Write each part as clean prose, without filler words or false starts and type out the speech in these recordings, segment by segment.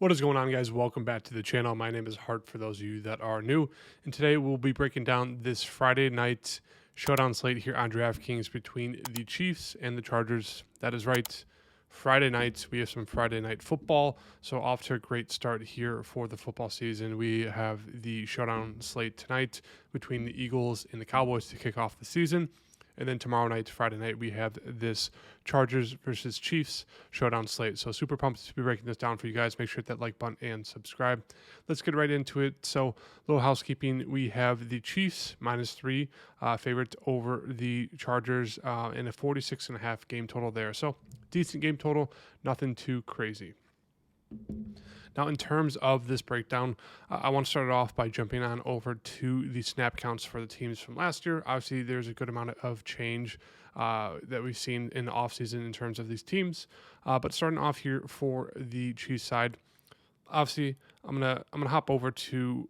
What is going on, guys? Welcome back to the channel. My name is Hart for those of you that are new. And today we'll be breaking down this Friday night showdown slate here on DraftKings between the Chiefs and the Chargers. That is right. Friday nights, we have some Friday night football. So off to a great start here for the football season. We have the showdown slate tonight between the Eagles and the Cowboys to kick off the season. And then tomorrow night, Friday night, we have this Chargers versus Chiefs showdown slate. So super pumped to be breaking this down for you guys. Make sure to hit that like button and subscribe. Let's get right into it. So little housekeeping. We have the Chiefs -3 favorite over the Chargers and a 46.5 game total there. So decent game total, nothing too crazy. Now, in terms of this breakdown, I want to start it off by jumping on over to the snap counts for the teams from last year. Obviously, there's a good amount of change that we've seen in the offseason in terms of these teams. But starting off here for the Chiefs side, obviously, I'm gonna hop over to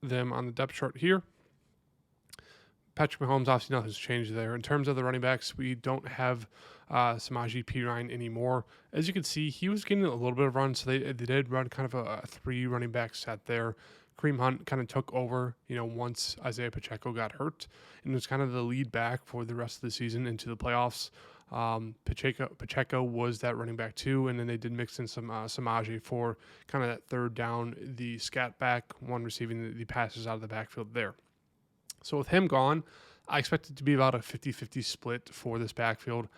them on the depth chart here. Patrick Mahomes, obviously nothing's changed there. In terms of the running backs, we don't have Samaje Perine anymore. As you can see, he was getting a little bit of run, so they did run kind of a three running back set there. Kareem Hunt kind of took over, once Isaiah Pacheco got hurt, and was kind of the lead back for the rest of the season into the playoffs. Pacheco was that running back too, and then they did mix in some Samaje for kind of that third down, the scat back, one receiving the passes out of the backfield there. So with him gone, I expect it to be about a 50-50 split for this backfield.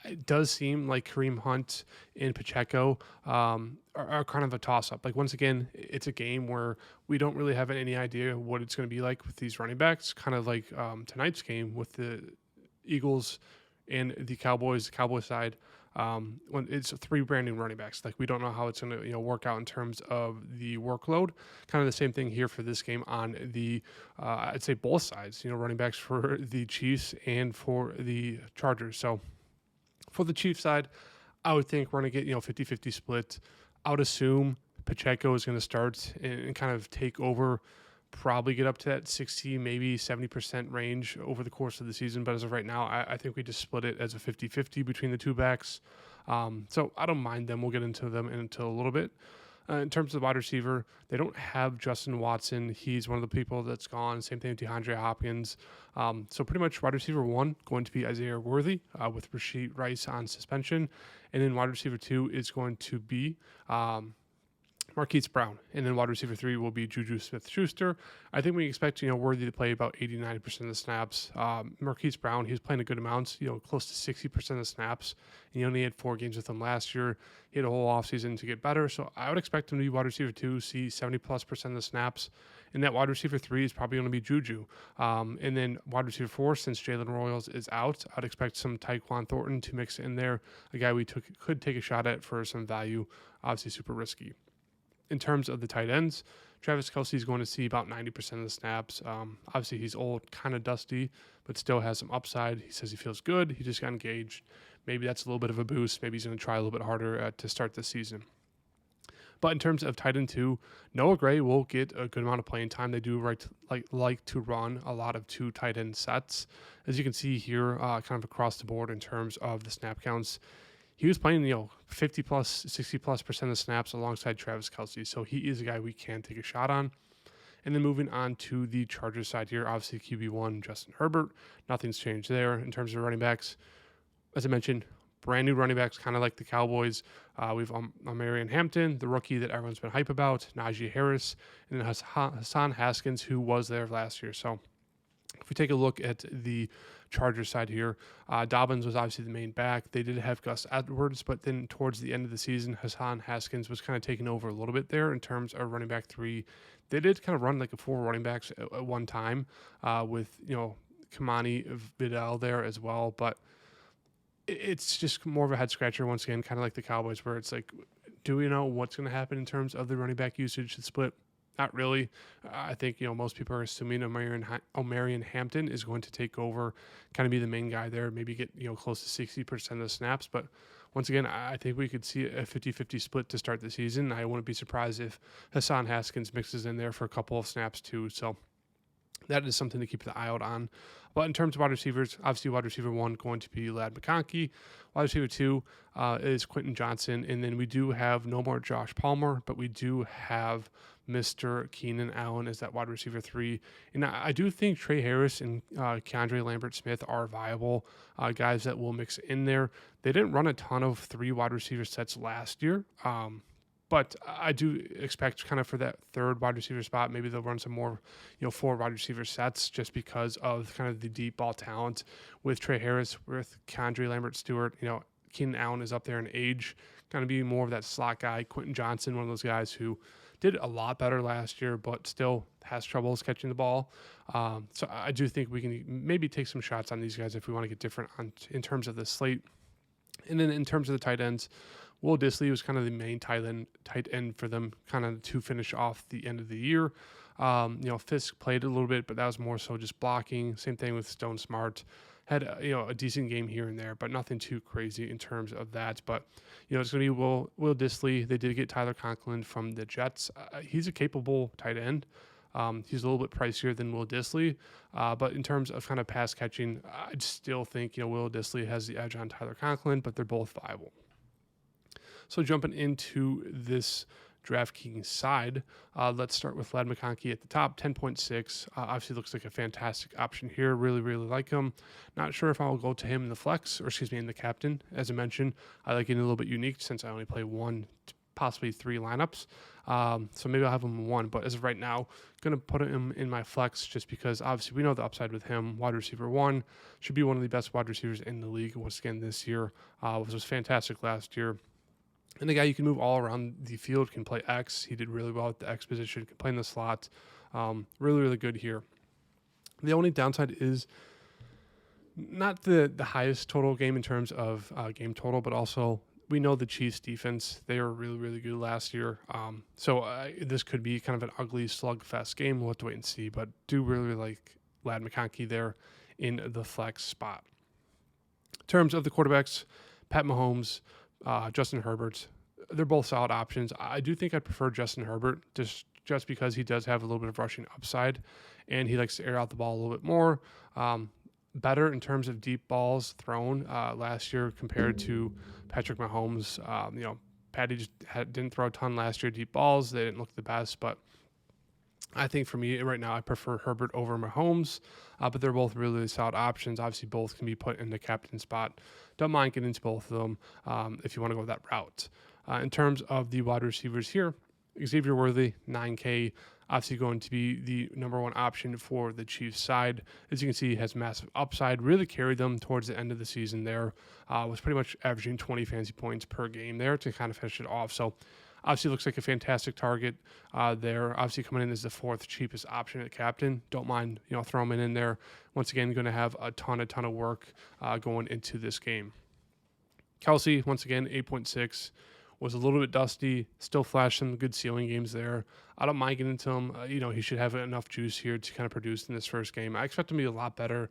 It does seem like Kareem Hunt and Pacheco are kind of a toss-up. Like, once again, it's a game where we don't really have any idea what it's going to be like with these running backs, kind of like tonight's game with the Eagles and the Cowboys, the Cowboys side. When it's three brand new running backs, like, we don't know how it's going to work out in terms of the workload. Kind of the same thing here for this game on the I'd say both sides. Running backs for the Chiefs and for the Chargers. So for the Chiefs side, I would think we're going to get 50-50 split. I would assume Pacheco is going to start and kind of take over. Probably get up to that 60, maybe 70% range over the course of the season. But as of right now, I think we just split it as a 50-50 between the two backs. So I don't mind them. We'll get into them in a little bit. In terms of wide receiver, they don't have Justin Watson. He's one of the people that's gone. Same thing with DeAndre Hopkins. So pretty much wide receiver 1 going to be Isaiah Worthy with Rashid Rice on suspension. And then wide receiver 2 is going to be Marquise Brown, and then wide receiver 3 will be Juju Smith-Schuster. I think we expect, Worthy to play about 80-90% of the snaps. Marquise Brown, he's playing a good amount, close to 60% of the snaps. And he only had 4 games with him last year. He had a whole offseason to get better, so I would expect him to be wide receiver 2, see 70+% of the snaps. And that wide receiver 3 is probably going to be Juju. And then wide receiver 4, since Jalen Royals is out, I'd expect some Tyquan Thornton to mix in there, a guy we could take a shot at for some value, obviously super risky. In terms of the tight ends, Travis Kelce is going to see about 90% of the snaps. Obviously, he's old, kind of dusty, but still has some upside. He says he feels good. He just got engaged. Maybe that's a little bit of a boost. Maybe he's going to try a little bit harder to start this season. But in terms of tight end 2, Noah Gray will get a good amount of playing time. They do like to run a lot of 2 tight end sets. As you can see here, kind of across the board in terms of the snap counts, he was playing, 50+, 60+% of the snaps alongside Travis Kelce. So he is a guy we can take a shot on. And then moving on to the Chargers side here, obviously QB1, Justin Herbert. Nothing's changed there in terms of running backs. As I mentioned, brand new running backs, kind of like the Cowboys. We've Marion Hampton, the rookie that everyone's been hype about, Najee Harris, and then Hassan Haskins, who was there last year. So if we take a look at the Chargers side here, Dobbins was obviously the main back. They did have Gus Edwards, but then towards the end of the season, Hassan Haskins was kind of taking over a little bit there in terms of running back 3. They did kind of run like a 4 running backs at one time with, Kamani Vidal there as well. But it's just more of a head scratcher once again, kind of like the Cowboys, where it's like, do we know what's going to happen in terms of the running back usage split? Not really. I think, most people are assuming Omarion Hampton is going to take over, kind of be the main guy there, maybe get, close to 60% of the snaps. But once again, I think we could see a 50-50 split to start the season. I wouldn't be surprised if Hassan Haskins mixes in there for a couple of snaps too. So that is something to keep an eye out on. But in terms of wide receivers, obviously wide receiver 1 going to be Ladd McConkey. Wide receiver 2 is Quentin Johnson. And then we do have no more Josh Palmer, but we do have Mr. Keenan Allen as that wide receiver 3. And I do think Trey Harris and Keandre Lambert-Smith are viable guys that will mix in there. They didn't run a ton of 3 wide receiver sets last year. But I do expect kind of for that third wide receiver spot, maybe they'll run some more, 4 wide receiver sets just because of kind of the deep ball talent with Trey Harris, with Keandre Lambert-Stewart. Keenan Allen is up there in age, kind of be more of that slot guy. Quentin Johnson, one of those guys who did a lot better last year, but still has troubles catching the ball. So I do think we can maybe take some shots on these guys if we want to get different in terms of the slate. And then in terms of the tight ends, Will Dissly was kind of the main tight end for them, kind of to finish off the end of the year. Fisk played a little bit, but that was more so just blocking. Same thing with Stone Smart. Had a decent game here and there, but nothing too crazy in terms of that. But it's going to be Will Dissly. They did get Tyler Conklin from the Jets. He's a capable tight end. He's a little bit pricier than Will Dissly, but in terms of kind of pass catching, I still think Will Dissly has the edge on Tyler Conklin, but they're both viable. So jumping into this DraftKings side, let's start with Ladd McConkey at the top, 10.6. Obviously looks like a fantastic option here. Really, really like him. Not sure if I'll go to him in the flex, in the captain. As I mentioned, I like it a little bit unique since I only play 1, possibly 3 lineups. So maybe I'll have him in 1, but as of right now, going to put him in my flex just because obviously we know the upside with him. Wide receiver 1 should be one of the best wide receivers in the league once again this year. Was fantastic last year. And the guy you can move all around the field, can play X. He did really well at the X position, can play in the slot. Really, really good here. The only downside is not the highest total game in terms of game total, but also we know the Chiefs defense. They were really, really good last year. So this could be kind of an ugly slugfest game. We'll have to wait and see, but do really like Ladd McConkey there in the flex spot. In terms of the quarterbacks, Pat Mahomes, Justin Herbert, they're both solid options. I do think I'd prefer Justin Herbert just because he does have a little bit of rushing upside and he likes to air out the ball a little bit more. Better in terms of deep balls thrown last year compared to Patrick Mahomes. Patty just didn't throw a ton last year, deep balls. They didn't look the best, but I think for me right now, I prefer Herbert over Mahomes, but they're both really, really solid options. Obviously, both can be put in the captain spot. Don't mind getting into both of them if you want to go that route. In terms of the wide receivers here, Xavier Worthy, 9K, obviously going to be the number 1 option for the Chiefs side. As you can see, he has massive upside, really carried them towards the end of the season there. Was pretty much averaging 20 fantasy points per game there to kind of finish it off. So obviously looks like a fantastic target there. Obviously coming in as the 4th cheapest option at captain. Don't mind, throwing him in there. Once again, going to have a ton of work going into this game. Kelsey, once again, 8.6. Was a little bit dusty, still flashed some good ceiling games there. I don't mind getting into him. He should have enough juice here to kind of produce in this first game. I expect him to be a lot better,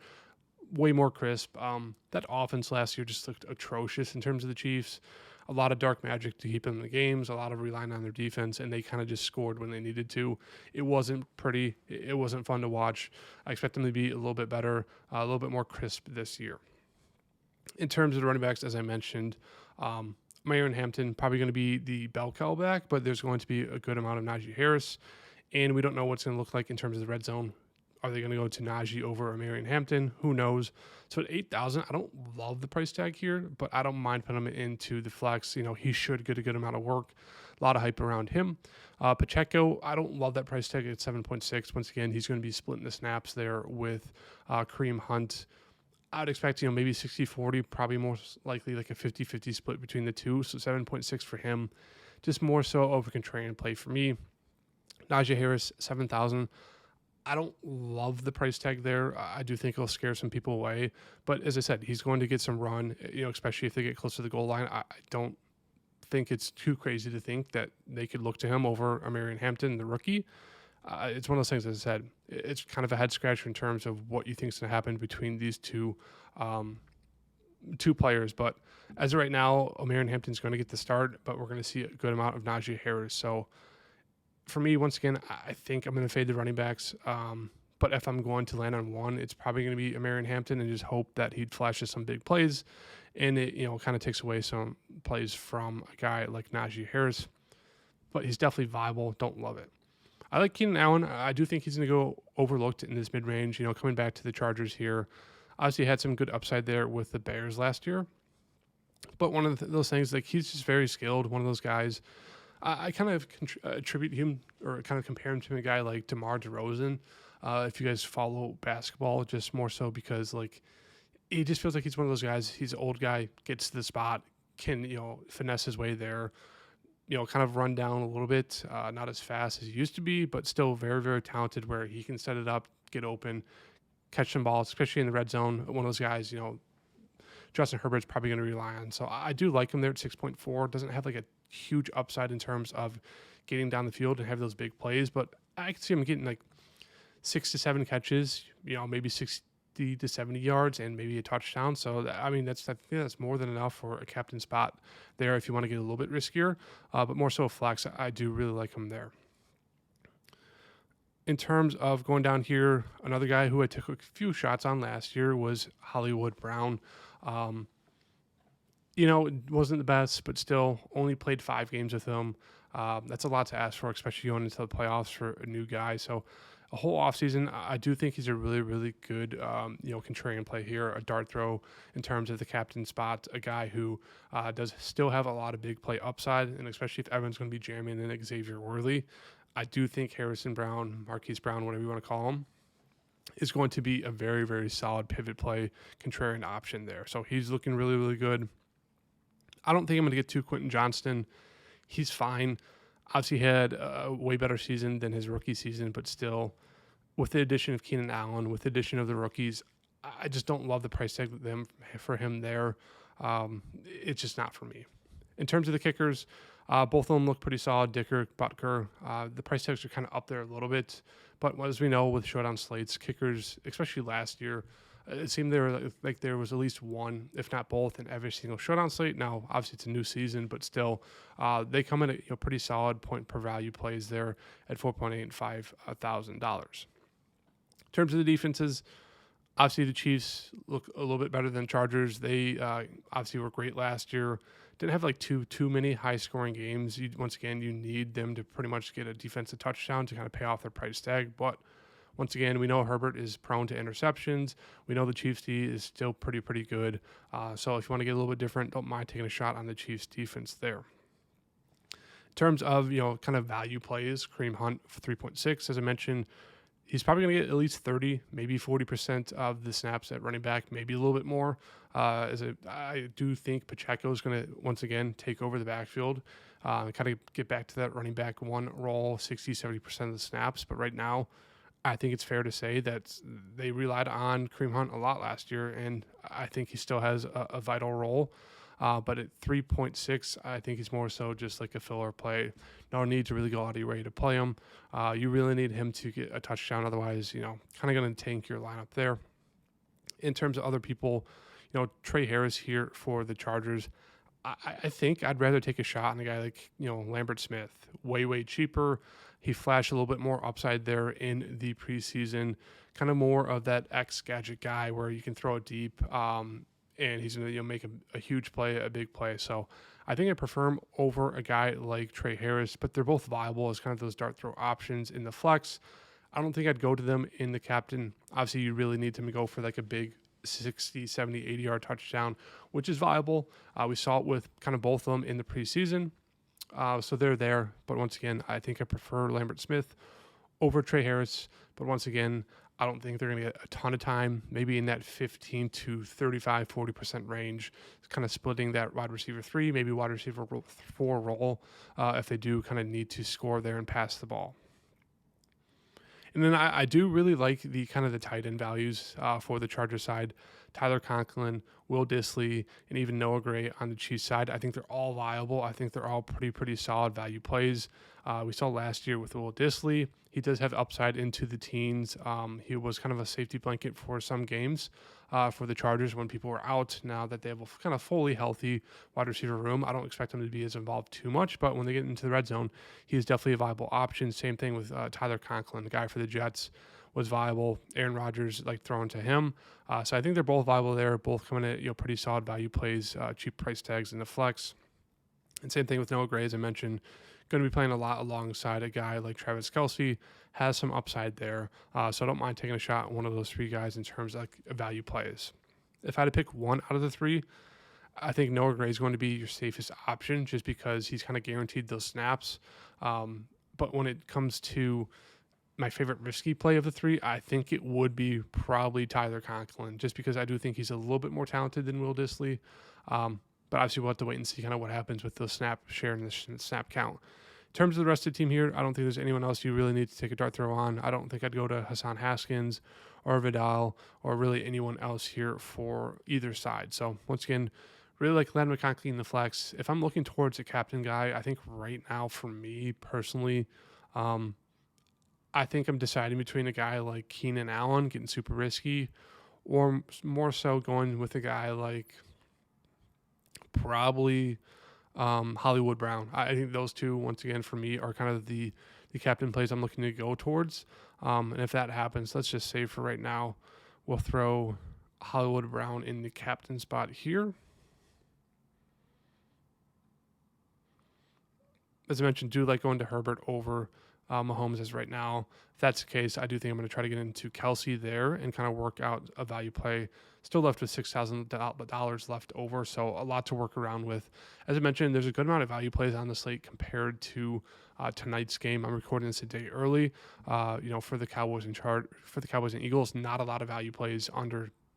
way more crisp. That offense last year just looked atrocious in terms of the Chiefs. A lot of dark magic to keep them in the games, a lot of relying on their defense, and they kind of just scored when they needed to. It wasn't pretty. It wasn't fun to watch. I expect them to be a little bit better, a little bit more crisp this year. In terms of the running backs, as I mentioned, Myron Hampton probably going to be the bell cow back, but there's going to be a good amount of Najee Harris, and we don't know what's going to look like in terms of the red zone. Are they going to go to Najee over Myron Hampton? Who knows? So at $8,000, I don't love the price tag here, but I don't mind putting him into the flex. He should get a good amount of work. A lot of hype around him. Pacheco, I don't love that price tag at 7.6. Once again, he's going to be splitting the snaps there with Kareem Hunt. I'd expect, maybe 60-40, probably more likely like a 50-50 split between the two. So 7.6 for him. Just more so of a contrarian play for me. Najee Harris, 7,000. I don't love the price tag there. I do think it'll scare some people away. But as I said, he's going to get some run, especially if they get close to the goal line. I don't think it's too crazy to think that they could look to him over Myron Hampton, the rookie. It's one of those things, as I said, it's kind of a head scratcher in terms of what you think is going to happen between these two players. But as of right now, Myron Hampton's going to get the start, but we're going to see a good amount of Najee Harris. So for me, once again, I think I'm going to fade the running backs. But if I'm going to land on one, it's probably going to be Marion Hampton and just hope that he flashes some big plays. And it, kind of takes away some plays from a guy like Najee Harris. But he's definitely viable. Don't love it. I like Keenan Allen. I do think he's going to go overlooked in this mid-range. Coming back to the Chargers here. Obviously had some good upside there with the Bears last year. But one of those things, like he's just very skilled. One of those guys. I kind of attribute him or kind of compare him to a guy like DeMar DeRozan. If you guys follow basketball, just more so because like he just feels like he's one of those guys. He's an old guy, gets to the spot, can finesse his way there. Kind of run down a little bit, not as fast as he used to be, but still very, very talented where he can set it up, get open, catch some balls, especially in the red zone. One of those guys, Justin Herbert's probably going to rely on. So I do like him there at 6.4. Doesn't have like a huge upside in terms of getting down the field and have those big plays, but I can see him getting like 6 to 7 catches, maybe 60 to 70 yards and maybe a touchdown. So, I think that's more than enough for a captain spot there if you want to get a little bit riskier, but more so flex. I do really like him there. In terms of going down here, another guy who I took a few shots on last year was Hollywood Brown. It wasn't the best, but still only played 5 games with him. That's a lot to ask for, especially going into the playoffs for a new guy. So a whole offseason, I do think he's a really, really good, contrarian play here, a dart throw in terms of the captain spot, a guy who does still have a lot of big play upside, and especially if everyone's going to be jamming in Xavier Worthy, I do think Harrison Brown, Marquise Brown, whatever you want to call him, is going to be a very, very solid pivot play contrarian option there. So he's looking really, really good. I don't think I'm going to get to Quentin Johnston. He's fine. Obviously had a way better season than his rookie season, but still, with the addition of Keenan Allen, with the addition of the rookies, I just don't love the price tag for him there. It's just not for me. In terms of the kickers, both of them look pretty solid. Dicker, Butker, the price tags are kind of up there a little bit, but as we know with showdown slates, kickers, especially last year, it seemed there was at least one, if not both, in every single showdown slate. Now, obviously, it's a new season, but still, they come in at pretty solid point per value plays there at $4.8 and $5,000. In terms of the defenses, obviously the Chiefs look a little bit better than Chargers. They obviously were great last year. Didn't have like too many high scoring games. Once again, you need them to pretty much get a defensive touchdown to kind of pay off their price tag, but once again, we know Herbert is prone to interceptions. We know the Chiefs' D is still pretty good. So if you want to get a little bit different, don't mind taking a shot on the Chiefs' defense there. In terms of, kind of value plays, Kareem Hunt for 3.6, as I mentioned, he's probably going to get at least 30, maybe 40% of the snaps at running back, maybe a little bit more. I do think Pacheco is going to, once again, take over the backfield, kind of get back to that running back one role, 60, 70% of the snaps. But right now, I think it's fair to say that they relied on Kareem Hunt a lot last year, and I think he still has a vital role. But at 3.6, I think he's more so just like a filler play. No need to really go out of your way to play him. You really need him to get a touchdown. Otherwise, kind of going to tank your lineup there. In terms of other people, Trey Harris here for the Chargers. I think I'd rather take a shot on a guy like, Lambert Smith. Way cheaper. He flashed a little bit more upside there in the preseason. Kind of more of that X-gadget guy where you can throw it deep, and he's going to make a huge play, a big play. So I think I prefer him over a guy like Trey Harris, but they're both viable as kind of those dart throw options in the flex. I don't think I'd go to them in the captain. Obviously, you really need to go for like a big 60, 70, 80-yard touchdown, which is viable. We saw it with kind of both of them in the preseason. So they're there. But once again, I think I prefer Lambert Smith over Trey Harris. But once again, I don't think they're going to get a ton of time, maybe in that 15 to 35, 40% range, kind of splitting that wide receiver 3, maybe wide receiver 4 role if they do kind of need to score there and pass the ball. And then I do really like the kind of the tight end values for the Chargers side. Tyler Conklin, Will Dissly, and even Noah Gray on the Chiefs side. I think they're all viable. I think they're all pretty solid value plays. We saw last year with Will Dissly. He does have upside into the teens. He was kind of a safety blanket for some games for the Chargers when people were out. Now that they have a kind of fully healthy wide receiver room, I don't expect him to be as involved too much, but when they get into the red zone, he is definitely a viable option. Same thing with Tyler Conklin, the guy for the Jets. was viable. Aaron Rodgers, like throwing to him. So I think they're both viable there, both coming at pretty solid value plays, cheap price tags in the flex. And same thing with Noah Gray, as I mentioned, going to be playing a lot alongside a guy like Travis Kelce, has some upside there. So I don't mind taking a shot on one of those three guys in terms of like value plays. If I had to pick one out of the three, I think Noah Gray is going to be your safest option just because he's kind of guaranteed those snaps. But when it comes to my favorite risky play of the three, I think it would be probably Tyler Conklin, just because I do think he's a little bit more talented than Will Dissly. But obviously we'll have to wait and see kind of what happens with the snap share and the snap count. In terms of the rest of the team here, I don't think there's anyone else you really need to take a dart throw on. I don't think I'd go to Hassan Haskins or Vidal or really anyone else here for either side. So once again, really like Ladd McConkey in the flex. If I'm looking towards a captain guy, I think right now for me personally, I think I'm deciding between a guy like Keenan Allen, getting super risky, or more so going with a guy like probably Hollywood Brown. I think those two, once again, for me, are kind of the captain plays I'm looking to go towards. And if that happens, let's just say for right now, we'll throw Hollywood Brown in the captain spot here. As I mentioned, do like going to Herbert over Mahomes as right now. If that's the case, I do think I'm going to try to get into Kelce there and kind of work out a value play. Still left with $6,000 left over, so a lot to work around with. As I mentioned, there's a good amount of value plays on the slate compared to tonight's game. I'm recording this a day early. For the Cowboys and Eagles, not a lot of value plays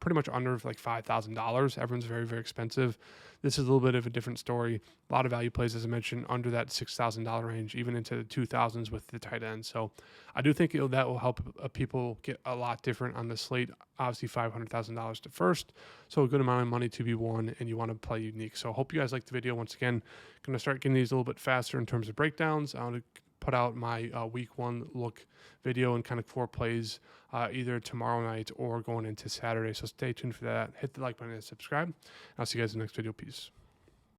pretty much under like $5,000. Everyone's very, very expensive. This is a little bit of a different story. A lot of value plays, as I mentioned, under that $6,000 range, even into the 2,000s with the tight end. So I do think that will help people get a lot different on the slate. Obviously, $500,000 to first. So a good amount of money to be won, and you want to play unique. So I hope you guys liked the video. Once again, going to start getting these a little bit faster in terms of breakdowns. I want to put out my week one look video and kind of 4 plays either tomorrow night or going into Saturday. So stay tuned for that. Hit the like button and subscribe. I'll see you guys in the next video. Peace.